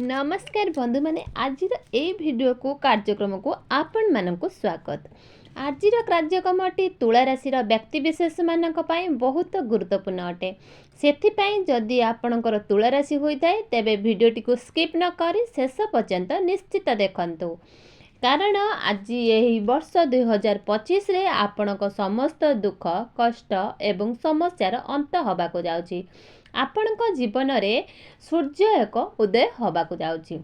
नमस्कार बंधु मैंने आज भिडियो को कार्यक्रम को आपण मानक स्वागत। आज कार्यक्रमटी तुला राशि व्यक्तिशेष मान बहुत गुरुत्वपूर्ण अटे। से जदि आपणकर तुला राशि होता है तेबे भिडियोटी को स्किप न करी शेष पर्यंत निश्चित देखंतु, कारण आज यही वर्ष 2025 रे आपणक समस्त दुख कष्ट एवं समस्यार अंत होबाकु जाउची। आपणक जीवन रे सूर्य एक उदय होबाकु जाउची।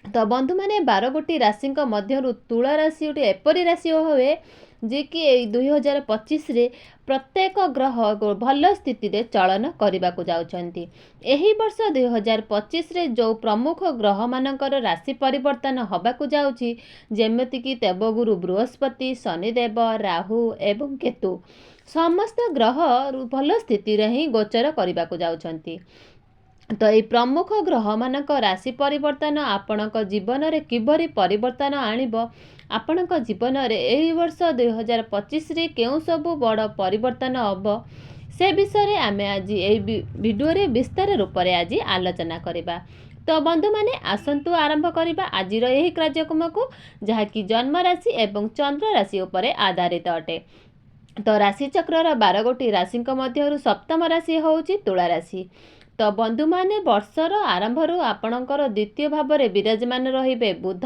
तो बंधु माने 12 गोटी राशि मध्यरु तुला राशि गोटे एपरी राशि हुए जे कि 2025 रे प्रत्येक ग्रह भल स्थिति रे चलन करने को जाउछंती। एही वर्ष 2025 रे जो प्रमुख ग्रह मानकर राशि परिवर्तन होबाकु जाउची, जेमिति कि देवगुरु बृहस्पति, शनिदेव, राहु एवं केतु समस्त ग्रह भल स्थिति रे ही गोचर करने को जाउछंती। तो ये प्रमुख ग्रह मानक राशि परिवर्तन आपणक जीवन रे किभरी परिवर्तन आनिबो, आपणक जीवन रे एही वर्ष 2025 रे केउ सबु बड़ परिवर्तन हबो, से विषय रे आमे आज ए वीडियो रे विस्तार रूप रे आज आलोचना करिबा। तो बंधु माने आसंतु आरंभ करिबा आज एही कार्यक्रम को, जहा कि जन्म राशि एवं चंद्र राशि उपरे आधारित अटे। तो राशि चक्र 12 गोटी राशि मध्यरु सप्तम राशि होउची तुला राशि। तो बंधु माने वर्षर आरंभ आपणकर द्वितीय भाव में विराजमान रहिबे बुध,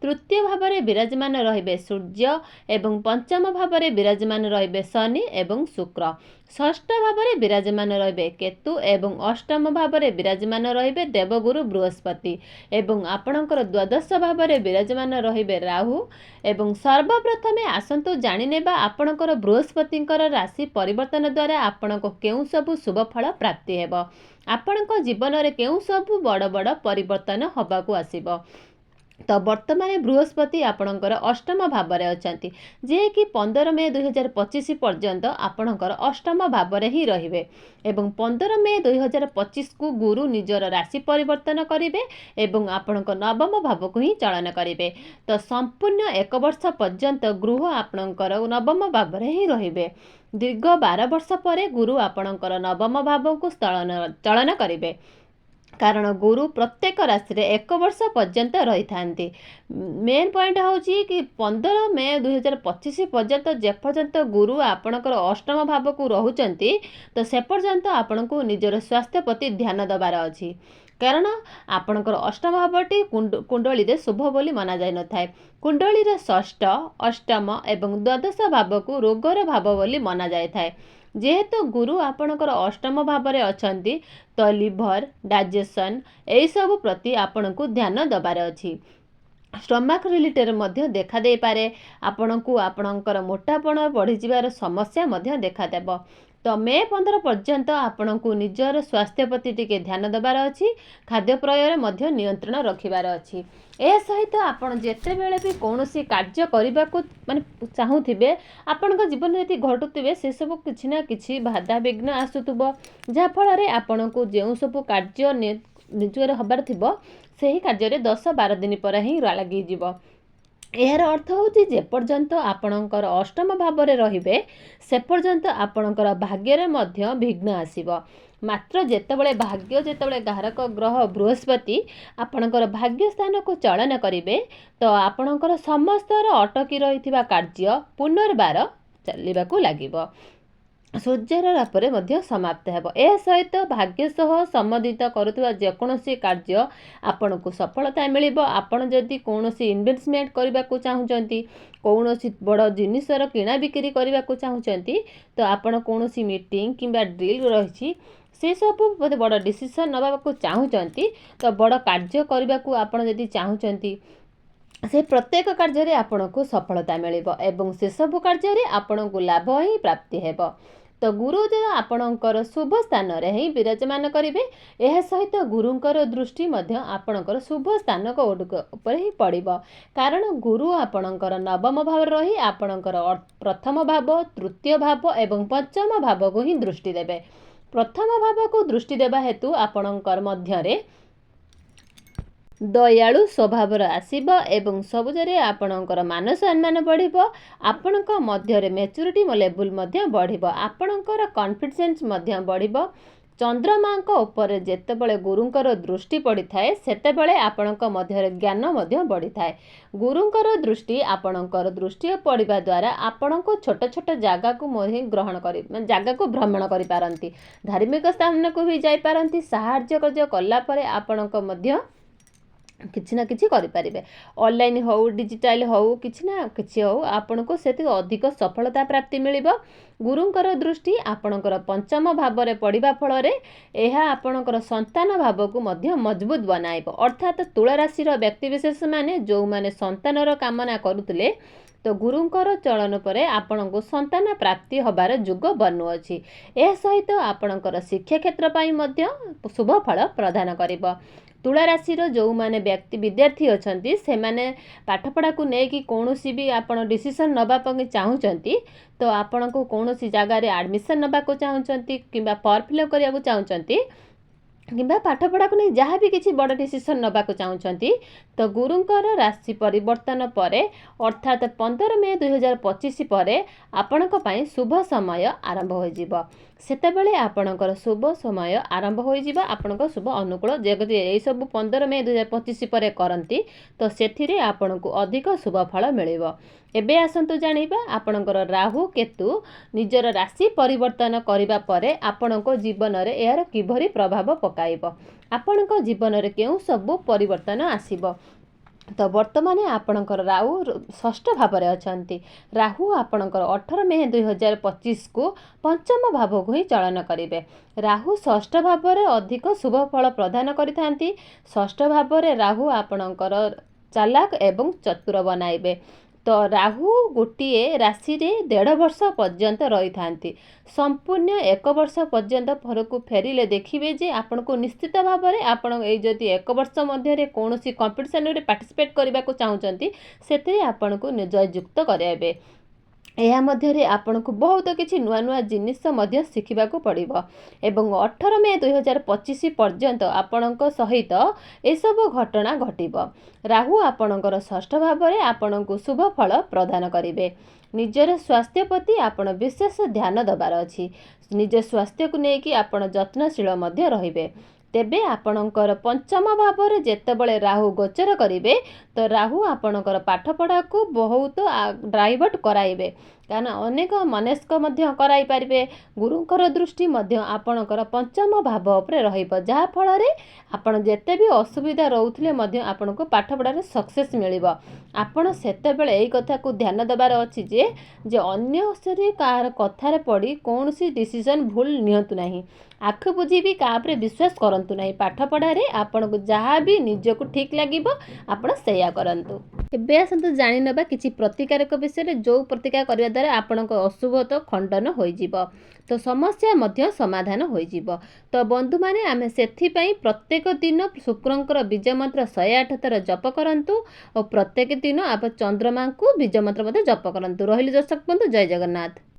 तृतीय भाव में विराजमान रहिबे सूर्य एवं पंचम भाव में विराजमान रहिबे शनि एवं शुक्र, षष्ठ भाव में विराजमान रहिबे केतु एवं अष्टम भाव में विराजमान रहिबे देवगुरु बृहस्पति एवं आपणकर द्वादश भाव में विराजमान रहिबे राहु। एवं सर्वप्रथमे आसंतु जानिनेबा आपणकर बृहस्पतिंकर राशि परिवर्तन द्वारा आपणको केउ सबु शुभ फल प्राप्ति हेबो, आपणको जीवन रे केउ सबु बड़ बड़ परिवर्तन होबाकु आसीबो। तो वर्तमान बृहस्पति आपणकर अष्टम भाव में अछंती, जे कि 15 मे 2025 पर्यंत आपणकर अष्टम भाव में ही रहिबे एवं 15 मे 2025 को गुरु निजर राशि परिवर्तन करिवे एवं आपणक नवम भाव को ही चलन करिवे। तो संपूर्ण एक वर्ष पर्यंत गृह आपणकर नवम भाव में ही रहिबे। दीर्घ 12 वर्ष पर गुरु आपणकर नवम भाव को चलन करिवे, कारण गुरु प्रत्येक राशि रे एक वर्ष पर्यंत रही थांती। मेन पॉइंट होची कि 15 मे 2025 पर्यंत जे पर्यंत गुरु आपणकर अष्टम भाव को रहउचंती, तो से पर्यंत आपणको निजर स्वास्थ्य प्रति ध्यान दबार अछि, कारण आपणकर अष्टम भावटी कुंडली रे शुभ बोली माना जाय न थाए। कुंडली रे षष्ठ, अष्टम एवं द्वादश भाव को रोगर भाव बोली माना जाय थाए। जेहेतु गुरु आपणकर अष्टम भाव में अछंती, तो लिभर डाइजेशन एई सब प्रति आपणको ध्यान दबार अछि। स्टमक रिलेटेड मध्य देखा दे पारे, आपणको आपणकर मोटापण बढ़ी जिवार समस्या मध्य देखा देबो। तो मे 15 पर्यंत आपणको निजर स्वास्थ्य प्रति टिके ध्यान दबार अछि, खाद्य प्रयोग मध्य नियंत्रण रखिबार अछि। ए सहित आपण जेते बेले भी कोनोसी कार्य करबा को माने चाहूथिबे, आपणक जीवन रे घटुथिबे से सब किछि ना किछि बाधा विघ्न आसुथबो, जा फल रे आपणको जेउ सब कार्य निजर हबार थिबो सेही कार्य रे 10-12 दिन पर ही लागि जिवो। एहर अर्थ होची जे पर्यंत आपणकर अष्टम भाव में रहिबे से पर्यंत आपणकर भाग्य रे मध्य विघ्न आसीबो। मात्र जेतेबेले भाग्य जेतेबेले कारक ग्रह बृहस्पति आपणकर भाग्य स्थान को चलन करिवे, तो आपणकर समस्त अटकी रहिथिबा कार्य पुनर्बार चलिबाकू लागिबो, सूर्यर रापरे मध्य समाप्त हेबो। ए सहित भाग्य सह संबंधित करुवा जेकोसी कार्य आपण को सफलता मिलिबो। आपण जदि कोनोसी इन्वेस्टमेंट करबा को चाहुचंती, कोनोसी बड़ जिनिसर किना बिक्री करबा को चाहुचंती, तो आपण कोनोसी मीटिंग किंबा डील रहिछि से सब बड़ डिसीजन नबा को चाहुचंती, तो बड़ कार्य करबा को आपण जदि चाहुचंती से प्रत्येक कार्य रे आपण को सफलता मिलिबो एवं से सब कार्य रे आपण को लाभ ही प्राप्ति हेबो। तो गुरु जो आपणकर शुभ स्थान रे ही विराजमान करिवे, एहा सहित गुरुंकर दृष्टि मध्य आपणकर शुभ स्थान को ऊपर ही पड़िबो, कारण गुरु आपणकर नवम भाव रही आपणकर प्रथम भाव, तृतीय भाव एवं पंचम भाव को ही दृष्टि देबे। प्रथम भाव को दृष्टि देबा हेतु आपणकर मध्य रे दयालु स्वभाव आसीबो एवं सबुजरे आपणकर मान सम्मान बढ़िबो, आपणक मध्य रे मैच्योरिटी लेवल मध्य बढ़िबो, आपणकर कॉन्फिडेंस मध्य बढ़िबो, ଚନ୍ଦ୍ରମାଙ୍କ ଉପରେ ଯେତେବେଳେ ଗୁରୁଙ୍କର ଦୃଷ୍ଟି ପଡ଼ିଥାଏ ସେତେବେଳେ ଆପଣଙ୍କ ମଧ୍ୟରେ ଜ୍ଞାନ ମଧ୍ୟ ବଢ଼ିଥାଏ। ଗୁରୁଙ୍କର ଦୃଷ୍ଟି ଆପଣଙ୍କର ଦୃଷ୍ଟି ପଡ଼ିବା ଦ୍ୱାରା ଆପଣଙ୍କୁ ଛୋଟ ଛୋଟ ଜାଗାକୁ ମଧ୍ୟ ଗ୍ରହଣ କରି ଜାଗାକୁ ଭ୍ରମଣ କରିପାରନ୍ତି, ଧାର୍ମିକ ସ୍ଥାନକୁ ବି ଯାଇପାରନ୍ତି। ସାହାଯ୍ୟ କଲା ପରେ ଆପଣଙ୍କ ମଧ୍ୟ କିଛି ନା କିଛି କରିପାରିବେ। ଅନଲାଇନ୍ ହେଉ, ଡିଜିଟାଲ ହେଉ, କିଛି ନା କିଛି ହେଉ, ଆପଣଙ୍କୁ ସେଥିରେ ଅଧିକ ସଫଳତା ପ୍ରାପ୍ତି ମିଳିବ। ଗୁରୁଙ୍କର ଦୃଷ୍ଟି ଆପଣଙ୍କର ପଞ୍ଚମ ଭାବରେ ପଡ଼ିବା ଫଳରେ ଏହା ଆପଣଙ୍କର ସନ୍ତାନ ଭାବକୁ ମଧ୍ୟ ମଜବୁତ ବନାଇବ। ଅର୍ଥାତ୍ ତୁଳା ରାଶିର ବ୍ୟକ୍ତିବିଶେଷ ମାନେ ଯେଉଁମାନେ ସନ୍ତାନର କାମନା କରୁଥିଲେ, ତ ଗୁରୁଙ୍କର ଚଳନ ପରେ ଆପଣଙ୍କୁ ସନ୍ତାନ ପ୍ରାପ୍ତି ହେବାର ଯୋଗ ବନୁଅଛି। ଏହା ସହିତ ଆପଣଙ୍କର ଶିକ୍ଷା କ୍ଷେତ୍ର ପାଇଁ ମଧ୍ୟ ଶୁଭ ଫଳ ପ୍ରଦାନ କରିବ। ତୁଳା ରାଶିର ଯେଉଁମାନେ ବିଦ୍ୟାର୍ଥୀ ଅଛନ୍ତି, ସେମାନେ ପାଠପଢ଼ାକୁ ନେଇକି କୌଣସି ବି ଆପଣ ଡିସିସନ୍ ନେବା ପାଇଁ ଚାହୁଁଛନ୍ତି, ତ ଆପଣଙ୍କୁ କୌଣସି ଜାଗାରେ ଆଡ଼ମିସନ୍ ନେବାକୁ ଚାହୁଁଛନ୍ତି କିମ୍ବା ଫର୍ମ ଫିଲ୍ଅପ୍ କରିବାକୁ ଚାହୁଁଛନ୍ତି କିମ୍ବା ପାଠପଢ଼ାକୁ ନେଇ ଯାହା ବି କିଛି ବଡ଼ ଡିସିସନ୍ ନେବାକୁ ଚାହୁଁଛନ୍ତି, ତ ଗୁରୁଙ୍କର ରାଶି ପରିବର୍ତ୍ତନ ପରେ ଅର୍ଥାତ୍ 15 ମେ 2025 ପରେ ଆପଣଙ୍କ ପାଇଁ ଶୁଭ ସମୟ ଆରମ୍ଭ ହୋଇଯିବ। ସେତେବେଳେ ଆପଣଙ୍କର ଶୁଭ ସମୟ ଆରମ୍ଭ ହୋଇଯିବ, ଆପଣଙ୍କ ଶୁଭ ଅନୁକୂଳ ଯଦି ଏହିସବୁ 15 ମେ 2025 ପରେ କରନ୍ତି, ତ ସେଥିରେ ଆପଣଙ୍କୁ ଅଧିକ ଶୁଭ ଫଳ ମିଳିବ। ଏବେ ଆସନ୍ତୁ ଜାଣିବା ଆପଣଙ୍କର ରାହୁ କେତୁ ନିଜର ରାଶି ପରିବର୍ତ୍ତନ କରିବା ପରେ ଆପଣଙ୍କ ଜୀବନରେ ଏହାର କିଭଳି ପ୍ରଭାବ ପକାଇବ, ଆପଣଙ୍କ ଜୀବନରେ କେଉଁ ସବୁ ପରିବର୍ତ୍ତନ ଆସିବ। ତ ବର୍ତ୍ତମାନ ଆପଣଙ୍କର ରାହୁ ଷଷ୍ଠ ଭାବରେ ଅଛନ୍ତି। ରାହୁ ଆପଣଙ୍କର 18 ମେ 2025କୁ ପଞ୍ଚମ ଭାବକୁ ହିଁ ଚଳନ କରିବେ। ରାହୁ ଷଷ୍ଠ ଭାବରେ ଅଧିକ ଶୁଭ ଫଳ ପ୍ରଦାନ କରିଥାନ୍ତି। ଷଷ୍ଠ ଭାବରେ ରାହୁ ଆପଣଙ୍କର ଚାଲାକ ଏବଂ ଚତୁର ବନାଇବେ। ତ ରାହୁ ଗୋଟିଏ ରାଶିରେ 1.5 ବର୍ଷ ପର୍ଯ୍ୟନ୍ତ ରହିଥାନ୍ତି। ସମ୍ପୂର୍ଣ୍ଣ 1 ବର୍ଷ ପର୍ଯ୍ୟନ୍ତ ଘରକୁ ଫେରିଲେ ଦେଖିବେ ଯେ ଆପଣଙ୍କୁ ନିଶ୍ଚିତ ଭାବରେ ଆପଣ ଏଇ ଯଦି 1 ବର୍ଷ ମଧ୍ୟରେ କୌଣସି କମ୍ପିଟିସନରେ ପାର୍ଟିସିପେଟ୍ କରିବାକୁ ଚାହୁଁଛନ୍ତି, ସେଥିରେ ଆପଣଙ୍କୁ ଜୟଯୁକ୍ତ କରାଇବେ। ଏହା ମଧ୍ୟରେ ଆପଣଙ୍କୁ ବହୁତ କିଛି ନୂଆ ନୂଆ ଜିନିଷ ମଧ୍ୟ ଶିଖିବାକୁ ପଡ଼ିବ ଏବଂ 18 ମେ 2025 ପର୍ଯ୍ୟନ୍ତ ଆପଣଙ୍କ ସହିତ ଏସବୁ ଘଟଣା ଘଟିବ। ରାହୁ ଆପଣଙ୍କର ଷଷ୍ଠ ଭାବରେ ଆପଣଙ୍କୁ ଶୁଭ ଫଳ ପ୍ରଦାନ କରିବେ। ନିଜର ସ୍ୱାସ୍ଥ୍ୟ ପ୍ରତି ଆପଣ ବିଶେଷ ଧ୍ୟାନ ଦେବାର ଅଛି। ନିଜ ସ୍ୱାସ୍ଥ୍ୟକୁ ନେଇକି ଆପଣ ଯତ୍ନଶୀଳ ମଧ୍ୟ ରହିବେ। ତେବେ ଆପଣଙ୍କର ପଞ୍ଚମ ଭାବରେ ଯେତେବେଳେ ରାହୁ ଗୋଚର କରିବେ, ତ ରାହୁ ଆପଣଙ୍କର ପାଠପଢ଼ାକୁ ବହୁତ ଡାଇଭର୍ଟ କରାଇବେ, କାରଣ ଅନେକ ମନସ୍କ ମଧ୍ୟ କରାଇପାରିବେ। ଗୁରୁଙ୍କର ଦୃଷ୍ଟି ମଧ୍ୟ ଆପଣଙ୍କର ପଞ୍ଚମ ଭାବ ଉପରେ ରହିବ, ଯାହାଫଳରେ ଆପଣ ଯେତେ ବି ଅସୁବିଧା ରହୁଥିଲେ ମଧ୍ୟ ଆପଣଙ୍କୁ ପାଠପଢ଼ାରେ ସକ୍ସେସ୍ ମିଳିବ। ଆପଣ ସେତେବେଳେ ଏଇ କଥାକୁ ଧ୍ୟାନ ଦେବାର ଅଛି ଯେ ଅନ୍ୟ କାହାର କଥାରେ ପଡ଼ି କୌଣସି ଡିସିସନ୍ ଭୁଲ ନିଅନ୍ତୁ ନାହିଁ। ଆଖି ବୁଝି ବି କାହା ଉପରେ ବିଶ୍ୱାସ କରନ୍ତୁ ନାହିଁ। ପାଠପଢ଼ାରେ ଆପଣଙ୍କୁ ଯାହା ବି ନିଜକୁ ଠିକ୍ ଲାଗିବ ଆପଣ ସେଇଆ କରନ୍ତୁ। ଏବେ ଆସନ୍ତୁ ଜାଣିନେବା କିଛି ପ୍ରତିକାରକ ବିଷୟରେ, ଯେଉଁ ପ୍ରତିକାର କରିବା ଦ୍ୱାରା ଆପଣଙ୍କ ଅଶୁଭତ ଖଣ୍ଡନ ହୋଇଯିବ, ତ ସମସ୍ୟା ମଧ୍ୟ ସମାଧାନ ହୋଇଯିବ। ତ ବନ୍ଧୁମାନେ, ଆମେ ସେଥିପାଇଁ ପ୍ରତ୍ୟେକ ଦିନ ଶୁକ୍ରଙ୍କର ବୀଜ ମନ୍ତ୍ର 108 ଥର ଜପ କରନ୍ତୁ ଓ ପ୍ରତ୍ୟେକ ଦିନ ଚନ୍ଦ୍ରମାଙ୍କୁ ବୀଜ ମନ୍ତ୍ର ମଧ୍ୟ ଜପ କରନ୍ତୁ। ରହିଲି ଦର୍ଶକ ବନ୍ଧୁ, ଜୟ ଜଗନ୍ନାଥ।